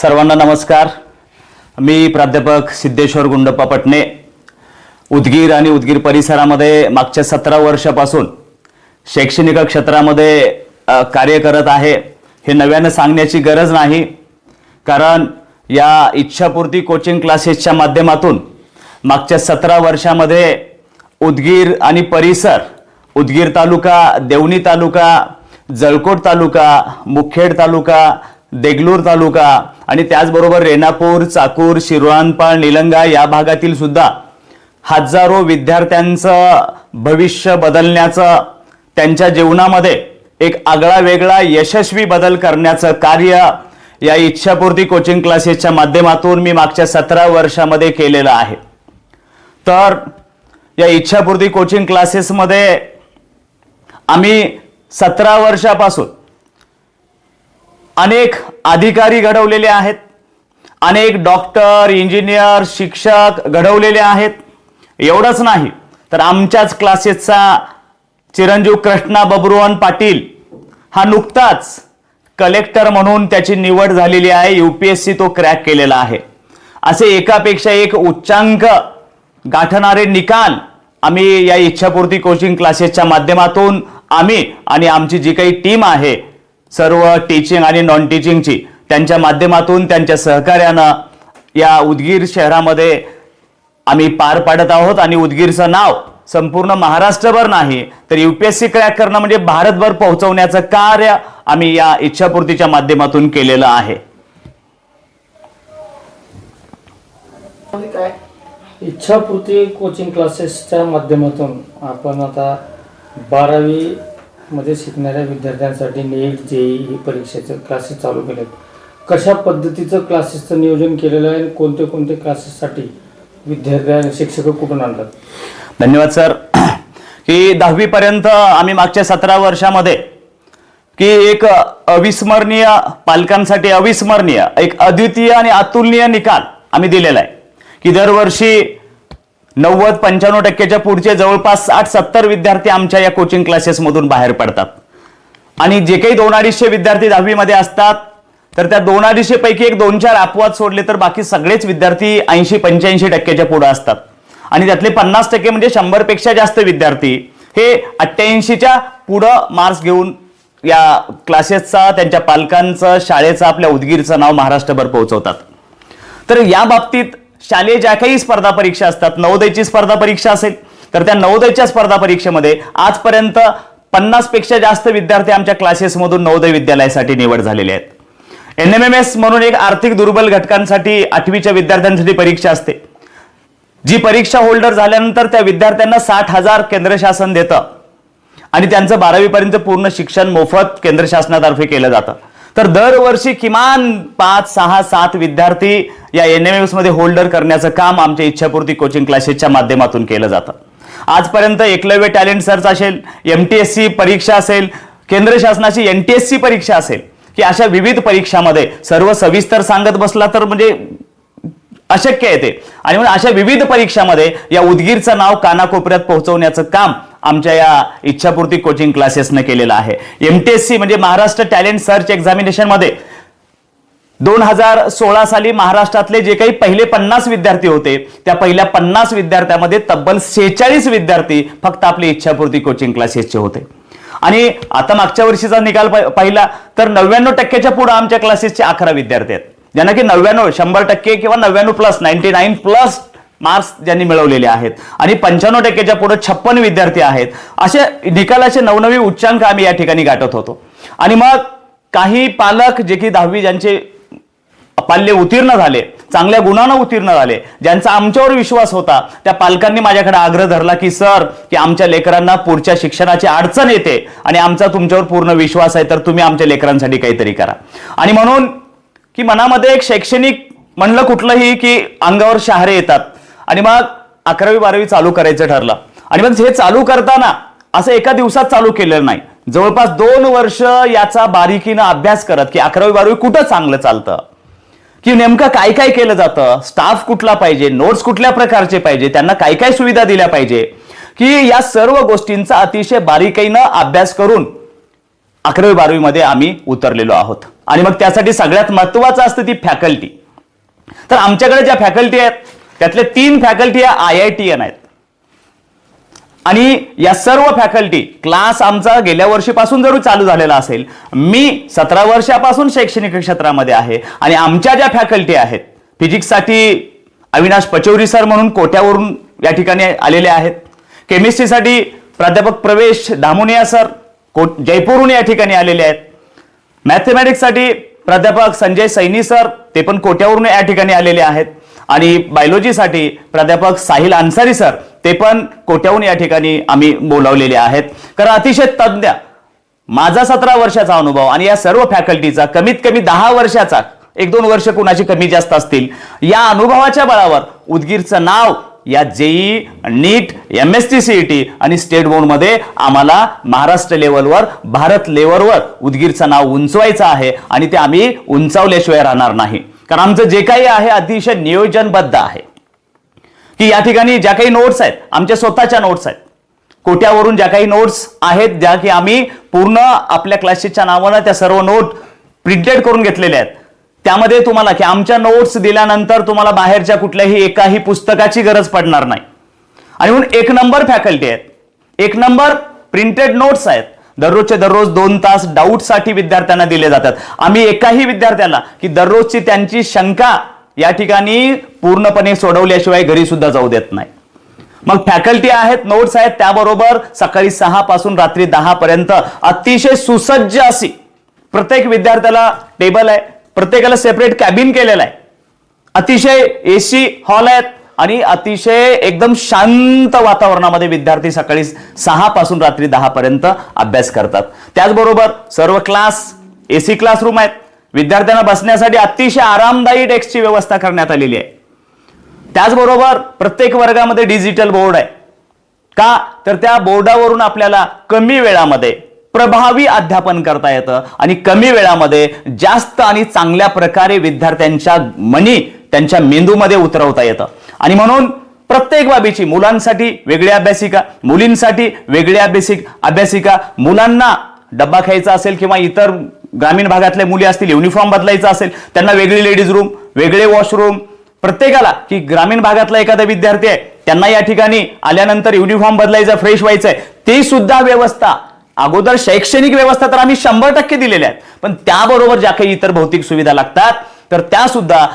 सर्वांना नमस्कार। मी प्राध्यापक सिद्धेश्वर गुंडप्पा पटणे, उदगीर आणि उदगीर परिसरामध्ये मागच्या 17 वर्षापासून शैक्षणिक क्षेत्रामध्ये कार्य करत आहे। हे नव्याने सांगण्याची गरज नाही, कारण या इच्छापूर्ती कोचिंग क्लासेसच्या माध्यमातून मागच्या 17 वर्षामध्ये उदगीर आणि परिसर, उदगीर तालुका, देवणी तालुका, जळकोट तालुका, मुखेड तालुका, देगलूर तालुका आणि त्याचबरोबर रेणापूर, चाकूर, शिरवानपाळ, निलंगा या भागातील सुद्धा हजारो विद्यार्थ्यांचं भविष्य बदलण्याचं, त्यांच्या जीवनामध्ये एक आगळा वेगळा यशस्वी बदल करण्याचं कार्य या इच्छापूर्ती कोचिंग क्लासेसच्या माध्यमातून मी मागच्या 17 वर्षामध्ये केलेलं आहे। तर या इच्छापूर्ती कोचिंग क्लासेसमध्ये आम्ही 17 वर्षापासून अनेक अधिकारी घडवलेले आहेत, अनेक डॉक्टर, इंजिनियर, शिक्षक घडवलेले आहेत। एवढंच नाही तर आमच्याच क्लासेसचा चिरंजीव कृष्णा बबरुवान पाटील हा नुकताच कलेक्टर म्हणून त्याची निवड झालेली आहे। यूपीएससी तो क्रॅक केलेला आहे। असे एकापेक्षा एक उच्चांक गाठणारे निकाल आम्ही या इच्छापूर्ती कोचिंग क्लासेसच्या माध्यमातून आम्ही आणि आमची जी काही टीम आहे, सर्व टीचिंग आणि नॉन टीचिंगची, त्यांच्या माध्यमातून त्यांच्या सहकार्यानं या उदगीर शहरामध्ये आम्ही पार पाडत आहोत। आणि उदगीरचं नाव संपूर्ण महाराष्ट्रभर नाही तर यूपीएससी क्रॅक करणं म्हणजे भारतभर पोहोचवण्याचं कार्य आम्ही या इच्छापूर्तीच्या माध्यमातून केलेलं आहे। इच्छापूर्ती कोचिंग क्लासेसच्या माध्यमातून आपण आता 12वी मध्ये शिकणाऱ्या विद्यार्थ्यांसाठी नीट जेईई ही परीक्षेचे क्लासेस चालू केलेत। कशा पद्धतीचं क्लासेसचं नियोजन केलेलं आहे, कोणते कोणते क्लासेससाठी विद्यार्थी शिक्षक कुठून आणतात? धन्यवाद सर। की 10वी पर्यंत आम्ही मागच्या 17 वर्षामध्ये की एक अविस्मरणीय, पालकांसाठी अविस्मरणीय, एक अद्वितीय आणि अतुलनीय निकाल आम्ही दिलेला आहे की दरवर्षी 90-95% पुढचे जवळपास 60-70 विद्यार्थी आमच्या या कोचिंग क्लासेसमधून बाहेर पडतात। आणि जे काही 200-250 विद्यार्थी 10वी मध्ये असतात तर त्या 250 पैकी एक 2-4 अपवाद सोडले तर बाकी सगळेच विद्यार्थी 80-85% पुढे असतात। आणि त्यातले 50% म्हणजे 100 पेक्षा जास्त विद्यार्थी हे 88च्या पुढे मार्क्स घेऊन या क्लासेसचा, त्यांच्या पालकांचं, शाळेचं, आपल्या उदगीरचं नाव महाराष्ट्रभर पोहोचवतात। तर या बाबतीत शालेय ज्या काही स्पर्धा परीक्षा असतात, नवोदयची स्पर्धा परीक्षा असेल तर त्या नवोदयच्या स्पर्धा परीक्षेमध्ये आजपर्यंत 50 पेक्षा जास्त विद्यार्थी आमच्या क्लासेसमधून नवोदय विद्यालयासाठी निवड झालेले आहेत। NMMS म्हणून एक आर्थिक दुर्बल घटकांसाठी 8वीच्या विद्यार्थ्यांसाठी परीक्षा असते, जी परीक्षा होल्डर झाल्यानंतर त्या विद्यार्थ्यांना 60,000 केंद्र शासन देतं आणि त्यांचं 12वी पर्यंत पूर्ण शिक्षण मोफत केंद्र शासनातर्फे केलं जातं। तर दरवर्षी किमान 5, 6, 7 विद्यार्थी या NMMS मध्ये होल्डर करण्याचं काम आमच्या इच्छापूर्ती कोचिंग क्लासेसच्या माध्यमातून केलं जातं। आजपर्यंत एकलव्य टॅलेंट सर्च असेल, MTSC परीक्षा असेल, केंद्र शासनाची NTSC परीक्षा असेल, की अशा विविध परीक्षामध्ये सर्व सविस्तर सांगत बसला तर म्हणजे अशक्य आहे ते। आणि म्हणून अशा विविध परीक्षामध्ये या उदगीरचं नाव कानाकोपऱ्यात पोहोचवण्याचं काम आमच्या या इच्छापूर्ती कोचिंग क्लासेसने केलेलं आहे। MTSC म्हणजे महाराष्ट्र टॅलेंट सर्च एक्झामिनेशन मध्ये 2016 साली महाराष्ट्रातले जे काही पहिले 50 विद्यार्थी होते त्या पहिल्या 50 विद्यार्थ्यांमध्ये तब्बल 46 विद्यार्थी फक्त आपले इच्छापूर्ती कोचिंग क्लासेसचे होते। आणि आता मागच्या वर्षीचा निकाल पाहिला तर 99%च्या पुढे आमच्या क्लासेसचे 11 विद्यार्थी आहेत, ज्यांना की 99, 100% किंवा 99+, 99+ मार्क्स ज्यांनी मिळवलेले आहेत। आणि 95%च्या पुढे 56 विद्यार्थी आहेत। असे निकालाचे नवनवी उच्चांक आम्ही या ठिकाणी गाठत होतो। आणि मग काही पालक जे की 10वी ज्यांचे पाल्य उत्तीर्ण झाले, चांगल्या गुणांना उत्तीर्ण झाले, ज्यांचा आमच्यावर विश्वास होता, त्या पालकांनी माझ्याकडे आग्रह धरला की सर, की आमच्या लेकरांना पुढच्या शिक्षणाची अडचण येते आणि आमचा तुमच्यावर पूर्ण विश्वास आहे, तर तुम्ही आमच्या लेकरांसाठी काहीतरी करा। आणि म्हणून की मनामध्ये एक शैक्षणिक म्हणलं कुठलंही की अंगावर शहारे येतात। आणि मग 11वी 12वी चालू करायचं ठरलं। आणि मग हे चालू करताना असं एका दिवसात चालू केलेलं नाही, जवळपास 2 वर्ष याचा बारीकीनं अभ्यास करत की 11वी 12वी कुठं चांगलं चालतं, की नेमकं काय काय केलं जातं, स्टाफ कुठला पाहिजे, नोट्स कुठल्या प्रकारचे पाहिजे, त्यांना काय काय सुविधा दिल्या पाहिजे, की या सर्व गोष्टींचा अतिशय बारीकीनं अभ्यास करून 11वी 12वी मध्ये आम्ही उतरलेलो आहोत. आणि मग त्यासाठी सगळ्यात महत्वाचं असतं ती फॅकल्टी. तर आमच्याकडे ज्या फॅकल्टी आहेत त्यातले 3 फॅकल्टी या IITian आहेत. आणि या सर्व फॅकल्टी क्लास आमचा गेल्या वर्षीपासून जरूर चालू झालेला असेल, मी 17 वर्षापासून शैक्षणिक क्षेत्रामध्ये आहे. आणि आमच्या ज्या फॅकल्टी आहेत, फिजिक्ससाठी अविनाश पचौरी सर म्हणून कोट्यावरून या ठिकाणी आलेले आहेत. केमिस्ट्रीसाठी प्राध्यापक प्रवेश धामुनिया सर जयपूरहून या ठिकाणी आलेले आहेत. मॅथमॅटिक्ससाठी प्राध्यापक संजय सैनी सर ते पण कोट्यावरून या ठिकाणी आलेले आहेत. आणि बायोलॉजीसाठी प्राध्यापक साहिल अन्सारी सर ते पण कोट्याहून या ठिकाणी आम्ही बोलावलेले आहेत. कारण अतिशय तज्ञ, माझा 17 वर्षाचा अनुभव आणि या सर्व फॅकल्टीचा कमीत कमी 10 वर्षाचा, 1-2 वर्ष कुणाची कमी जास्त असतील, या अनुभवाच्या बळावर उदगीरचं नाव या जेई, नीट, MSc CET आणि स्टेट बोर्डमध्ये आम्हाला महाराष्ट्र लेवलवर, भारत लेवलवर उदगीरचं नाव उंचवायचं आहे. आणि ते आम्ही उंचावल्याशिवाय राहणार नाही. कारण आमचं जे काही आहे अतिशय नियोजनबद्ध आहे. की या ठिकाणी ज्या काही नोट्स आहेत, आमच्या स्वतःच्या नोट्स आहेत, कोट्यावरून ज्या काही नोट्स आहेत, ज्या की आम्ही पूर्ण आपल्या क्लासेसच्या नावानं त्या सर्व नोट प्रिंटेड करून घेतलेल्या आहेत. त्यामध्ये तुम्हाला की आमच्या नोट्स दिल्यानंतर तुम्हाला बाहेरच्या कुठल्याही एकाही पुस्तकाची गरज पडणार नाही. आणि म्हणून 1 नंबर फॅकल्टी आहेत, 1 नंबर प्रिंटेड नोट्स आहेत. दररोजचे दररोज 2 तास डाऊटसाठी विद्यार्थ्यांना दिले जातात. आम्ही एकाही विद्यार्थ्याला की दररोजची त्यांची शंका या ठिकाणी पूर्णपणे सोडवल्याशिवाय घरी सुद्धा जाऊ देत नाही. मग फॅकल्टी आहेत, नोट्स आहेत, त्याबरोबर सकाळी 6 पासून रात्री 10 पर्यंत अतिशय सुसज्ज अशी प्रत्येक विद्यार्थ्याला टेबल आहे, प्रत्येकाला सेपरेट कॅबिन केलेला आहे, अतिशय AC हॉल आहेत आणि अतिशय एकदम शांत वातावरणामध्ये विद्यार्थी सकाळी 6 पासून रात्री 10 पर्यंत अभ्यास करतात. त्याचबरोबर सर्व क्लास AC क्लासरूम आहेत. विद्यार्थ्यांना बसण्यासाठी अतिशय आरामदायी डेस्कची व्यवस्था करण्यात आलेली आहे. त्याचबरोबर प्रत्येक वर्गामध्ये डिजिटल बोर्ड आहे. का तर त्या बोर्डावरून आपल्याला कमी वेळामध्ये प्रभावी अध्यापन करता येतं आणि कमी वेळामध्ये जास्त आणि चांगल्या प्रकारे विद्यार्थ्यांच्या मनी, त्यांच्या मेंदूमध्ये उतरवता येतं. आणि म्हणून प्रत्येक बाबीची मुलांसाठी वेगळी अभ्यासिका, मुलींसाठी वेगळी अभ्यासिका, मुलांना डब्बा खायचा असेल किंवा इतर ग्रामीण भागातल्या मुली असतील, युनिफॉर्म बदलायचा असेल, त्यांना वेगळी लेडीज रूम, वेगळे वॉशरूम. प्रत्येकाला की ग्रामीण भागातला एखादा विद्यार्थी आहे, त्यांना या ठिकाणी आल्यानंतर युनिफॉर्म बदलायचा, फ्रेश व्हायचंय, ती सुद्धा व्यवस्था अगोदर शैक्षणिक व्यवस्था तर आम्ही 100% दिलेल्या आहेत. पण त्याबरोबर ज्या काही इतर भौतिक सुविधा लागतात तर त्या सुद्धा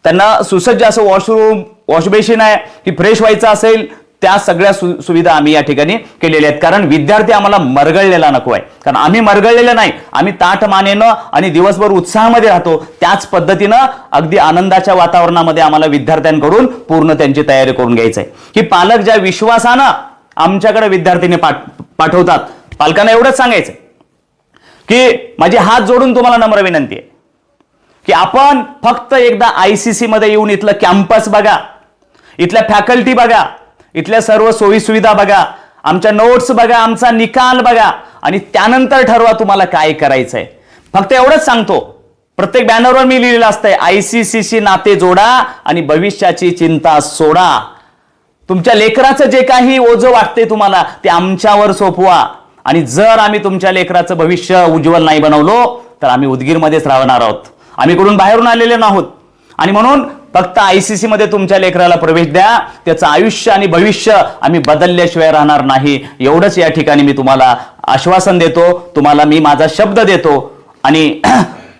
त्यांना सुसज्ज असं वॉशरूम, वॉशबेसिन आहे की फ्रेश व्हायचं असेल, त्या सगळ्या सुविधा आम्ही या ठिकाणी केलेल्या आहेत. कारण विद्यार्थी आम्हाला मरगळलेला नको आहे. कारण आम्ही मरगळलेलं नाही, आम्ही ताठमानेनं आणि दिवसभर उत्साहामध्ये राहतो. त्याच पद्धतीनं अगदी आनंदाच्या वातावरणामध्ये आम्हाला विद्यार्थ्यांकडून पूर्ण त्यांची तयारी करून घ्यायची आहे. की पालक ज्या विश्वासानं आमच्याकडे विद्यार्थीने पाठवतात, पालकांना एवढंच सांगायचं की माझी हात जोडून तुम्हाला नम्र विनंती आहे की आपण फक्त एकदा ICC मध्ये येऊन इथलं कॅम्पस बघा, इथल्या फॅकल्टी बघा, इथल्या सर्व सोयी सुविधा बघा, आमच्या नोट्स बघा, आमचा निकाल बघा आणि त्यानंतर ठरवा तुम्हाला काय करायचंय. फक्त एवढंच सांगतो, प्रत्येक बॅनरवर मी लिहिलेलं असतंय ICCशी नाते जोडा आणि भविष्याची चिंता सोडा. तुमच्या लेकराचं जे काही ओझं वाटतंय तुम्हाला ते आमच्यावर सोपवा. आणि जर आम्ही तुमच्या लेकराचं भविष्य उज्ज्वल नाही बनवलो तर आम्ही उदगीरमध्येच राहणार आहोत. आम्ही कुठून बाहेरून आलेले नाहोत. आणि म्हणून फक्त ICC मध्ये तुमच्या लेकराला प्रवेश द्या, त्याचं आयुष्य आणि भविष्य आम्ही बदलल्याशिवाय राहणार नाही. एवढंच या ठिकाणी मी तुम्हाला आश्वासन देतो, तुम्हाला मी माझा शब्द देतो आणि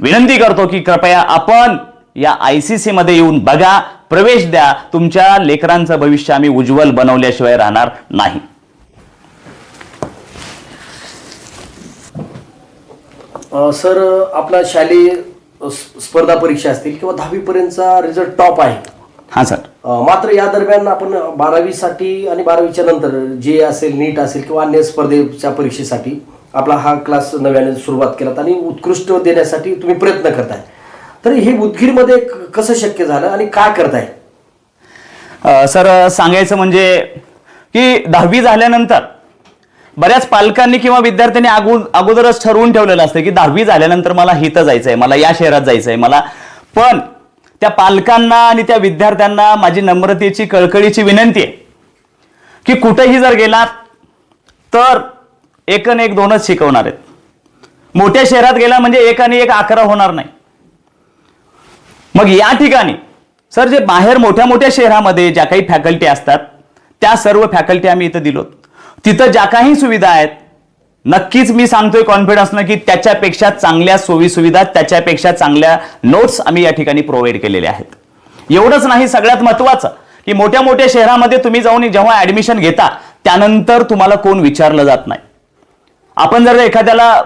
विनंती करतो की कृपया आपण या ICC मध्ये येऊन बघा, प्रवेश द्या. तुमच्या लेकरांचं भविष्य आम्ही उज्ज्वल बनवल्याशिवाय राहणार नाही. सर, आपला शालेय स्पर्धा परीक्षा असतील किंवा 10वी पर्यंतचा रिझल्ट टॉप आहे. हां सर. मात्र या दरम्यान आपण 12वी साठी आणि 12वीच्या नंतर जे असेल, नीट असेल किंवा अन्य स्पर्धेच्या परीक्षेसाठी आपला हा क्लास नव्याने सुरुवात केलात आणि उत्कृष्ट देण्यासाठी तुम्ही प्रयत्न करताय. तर हे उदगीरमध्ये कसं शक्य झालं आणि काय करताय? सर, सांगायचं म्हणजे की 10वी झाल्यानंतर बऱ्याच पालकांनी किंवा विद्यार्थ्यांनी अगोदरच ठरवून ठेवलेलं असतं की 10वी झाल्यानंतर मला हिथं जायचंय, मला या शहरात जायचंय मला. पण त्या पालकांना आणि त्या विद्यार्थ्यांना माझी नम्रतेची, कळकळीची विनंती आहे की कुठेही जर गेलात तर 1 अन 1 2च शिकवणार आहेत. मोठ्या शहरात गेला म्हणजे 1 आणि 1 11 होणार नाही. मग या ठिकाणी सर जे बाहेर मोठ्या मोठ्या शहरामध्ये ज्या काही फॅकल्टी असतात त्या सर्व फॅकल्टी आम्ही इथं दिलोत. तिथं ज्या काही सुविधा आहेत नक्कीच मी सांगतोय कॉन्फिडन्सनं की त्याच्यापेक्षा चांगल्या सोयी सुविधा, त्याच्यापेक्षा चांगल्या नोट्स आम्ही या ठिकाणी प्रोव्हाइड केलेल्या आहेत. एवढंच नाही, सगळ्यात महत्वाचं की मोठ्या मोठ्या शहरामध्ये तुम्ही जाऊन जेव्हा ऍडमिशन घेता त्यानंतर तुम्हाला कोण विचारलं जात नाही. आपण जर एखाद्याला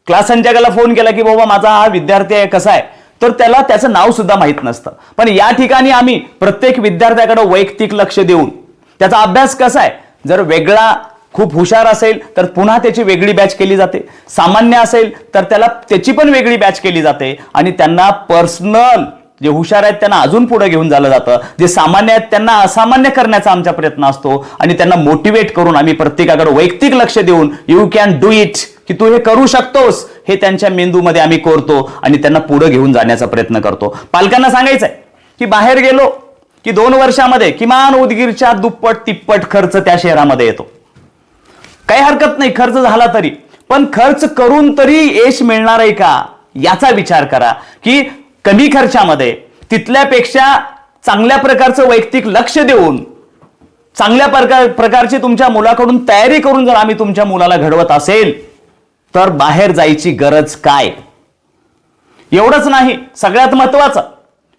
क्लास संचालकाला फोन केला की बाबा माझा हा विद्यार्थी आहे कसा आहे, तर त्याला त्याचं नाव सुद्धा माहित नसतं. पण या ठिकाणी आम्ही प्रत्येक विद्यार्थ्याकडे वैयक्तिक लक्ष देऊन त्याचा अभ्यास कसा आहे, जर वेगळा खूप हुशार असेल तर पुन्हा त्याची वेगळी बॅच केली जाते, सामान्य असेल तर त्याला त्याची पण वेगळी बॅच केली जाते आणि त्यांना पर्सनल जे हुशार आहेत त्यांना अजून पुढे घेऊन जालं जातं, जे सामान्य आहेत त्यांना असामान्य करण्याचा आमचा प्रयत्न असतो आणि त्यांना मोटिवेट करून आम्ही प्रत्येकाकडे वैयक्तिक लक्ष देऊन यू कॅन डू इट, की तू हे करू शकतोस, हे त्यांच्या मेंदूमध्ये आम्ही कोरतो आणि त्यांना पुढे घेऊन जाण्याचा प्रयत्न करतो. पालकांना सांगायचंय की बाहेर गेलो की 2 वर्षामध्ये किमान उदगीरच्या दुप्पट तिप्पट खर्च त्या शहरामध्ये येतो. काही हरकत नाही खर्च झाला तरी, पण खर्च करून तरी यश मिळणार आहे का याचा विचार करा. की कमी खर्चामध्ये तिथल्यापेक्षा चांगल्या प्रकारचं वैयक्तिक लक्ष देऊन चांगल्या प्रकारची तुमच्या मुलाकडून तयारी करून जर आम्ही तुमच्या मुलाला घडवत असेल तर बाहेर जायची गरज काय. एवढंच नाही, सगळ्यात महत्वाचं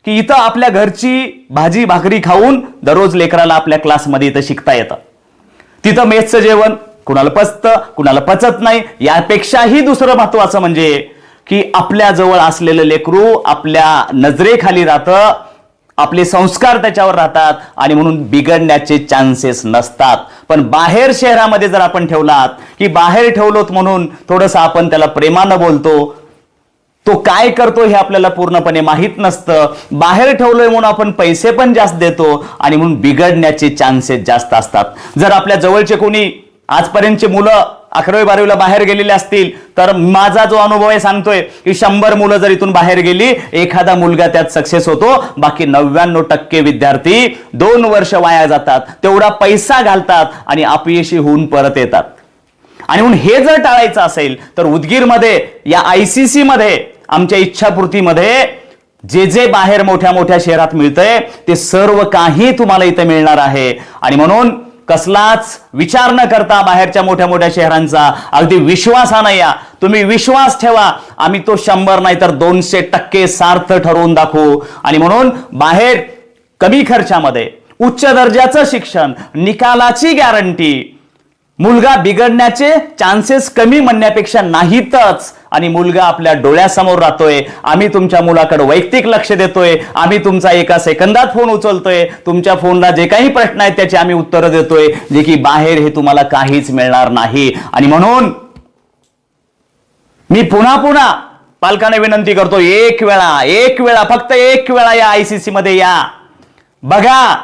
की इथं आपल्या घरची भाजी भाकरी खाऊन दररोज लेकराला आपल्या क्लासमध्ये इथं शिकता येतं. तिथं मेसचं जेवण कुणाला पचतं कुणाला पचत नाही. यापेक्षाही दुसरं महत्वाचं म्हणजे की आपल्या जवळ असलेलं लेकरू आपल्या नजरेखाली राहतं, आपले संस्कार त्याच्यावर राहतात आणि म्हणून बिघडण्याचे चान्सेस नसतात. पण बाहेर शहरामध्ये जर आपण ठेवलात की बाहेर ठेवलोत म्हणून थोडंसं आपण त्याला प्रेमानं बोलतो, तो काय करतो हे आपल्याला पूर्णपणे माहीत नसतं. बाहेर ठेवलोय म्हणून आपण पैसे पण जास्त देतो आणि म्हणून बिघडण्याचे चान्सेस जास्त असतात. जर आपल्या जवळचे कोणी आजपर्यंतचे मुलं 11वी 12वीला बाहेर गेलेले असतील तर माझा जो अनुभव आहे सांगतोय की 100 मुलं जर इथून बाहेर गेली एखादा मुलगा त्यात सक्सेस होतो, बाकी 99% विद्यार्थी 2 वर्ष वाया जातात, तेवढा पैसा घालतात आणि अपयशी होऊन परत येतात. आणि म्हणून हे जर टाळायचं असेल तर उदगीरमध्ये या ICC मध्ये आमच्या इच्छापूर्तीमध्ये जे जे बाहेर मोठ्या मोठ्या शहरात मिळतंय ते सर्व काही तुम्हाला इथं मिळणार आहे. आणि म्हणून कसलाच विचार न करता बाहेरच्या मोठ्या मोठ्या शहरांचा अगदी विश्वासानं या, तुम्ही विश्वास ठेवा, आम्ही तो 100 नाही तर 200% सार्थ ठरवून दाखवू. आणि म्हणून बाहेर कमी खर्चामध्ये उच्च दर्जाचं शिक्षण, निकालाची गॅरंटी, मुलगा बिघडण्याचे चान्सेस कमी म्हणण्यापेक्षा नाहीतच, आणि मुलगा आपल्या डोळ्यासमोर राहतोय, आम्ही तुमच्या मुलाकडे वैयक्तिक लक्ष देतोय, आम्ही तुमचा 1 सेकंदात फोन उचलतोय, तुमच्या फोनला जे काही प्रश्न आहेत त्याची आम्ही उत्तरं देतोय, जे की बाहेर हे तुम्हाला काहीच मिळणार नाही. आणि म्हणून मी पुन्हा पुन्हा पालकांना विनंती करतो, एक वेळा फक्त 1 वेळा या ICC मध्ये या, बघा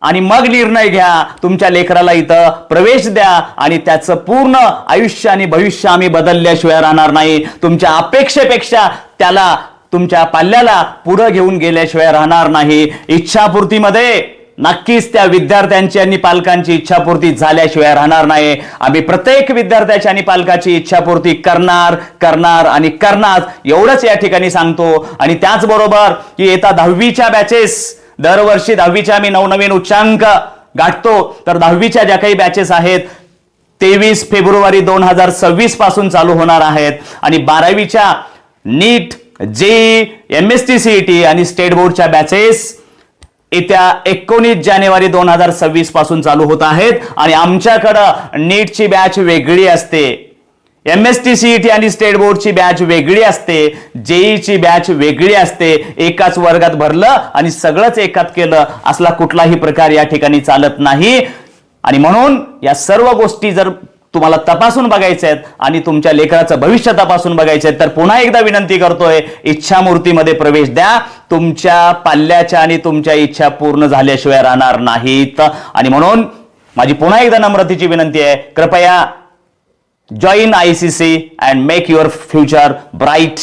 आणि मग निर्णय घ्या. तुमच्या लेकराला इथं प्रवेश द्या आणि त्याचं पूर्ण आयुष्य आणि भविष्य आम्ही बदलल्याशिवाय राहणार नाही. तुमच्या अपेक्षेपेक्षा त्याला तुमच्या पाल्याला पुढे घेऊन गेल्याशिवाय राहणार नाही. इच्छापूर्तीमध्ये नक्कीच त्या विद्यार्थ्यांची आणि पालकांची इच्छापूर्ती झाल्याशिवाय राहणार नाही. आम्ही प्रत्येक विद्यार्थ्याची आणि पालकाची इच्छापूर्ती करणार आणि करणार एवढंच या ठिकाणी सांगतो. आणि त्याचबरोबर की येता 10वीच्या बॅचेस, दरवर्षी 10वीच्या आम्ही नवनवीन उच्चांक गाठतो, तर 10वीच्या ज्या काही बॅचेस आहेत 23 फेब्रुवारी 2026 पासून चालू होणार आहेत. आणि 12वीच्या नीट, JEE, MST CET आणि स्टेट बोर्डच्या बॅचेस येत्या 19 जानेवारी 2026 पासून चालू होत आहेत. आणि आमच्याकडं नीटची बॅच वेगळी असते, MST CET आणि स्टेट बोर्डची बॅच वेगळी असते, JEEची बॅच वेगळी असते. एकाच वर्गात भरलं आणि सगळंच एकात केलं असला कुठलाही प्रकार या ठिकाणी चालत नाही. आणि म्हणून या सर्व गोष्टी जर तुम्हाला तपासून बघायच्या आहेत आणि तुमच्या लेकराचं भविष्य तपासून बघायचं आहे तर पुन्हा एकदा विनंती करतोय, इच्छामूर्तीमध्ये प्रवेश द्या. तुमच्या पाल्याच्या आणि तुमच्या इच्छा पूर्ण झाल्याशिवाय राहणार नाहीत. आणि म्हणून माझी पुन्हा एकदा नम्रतेची विनंती आहे, कृपया join ICC and make your future bright.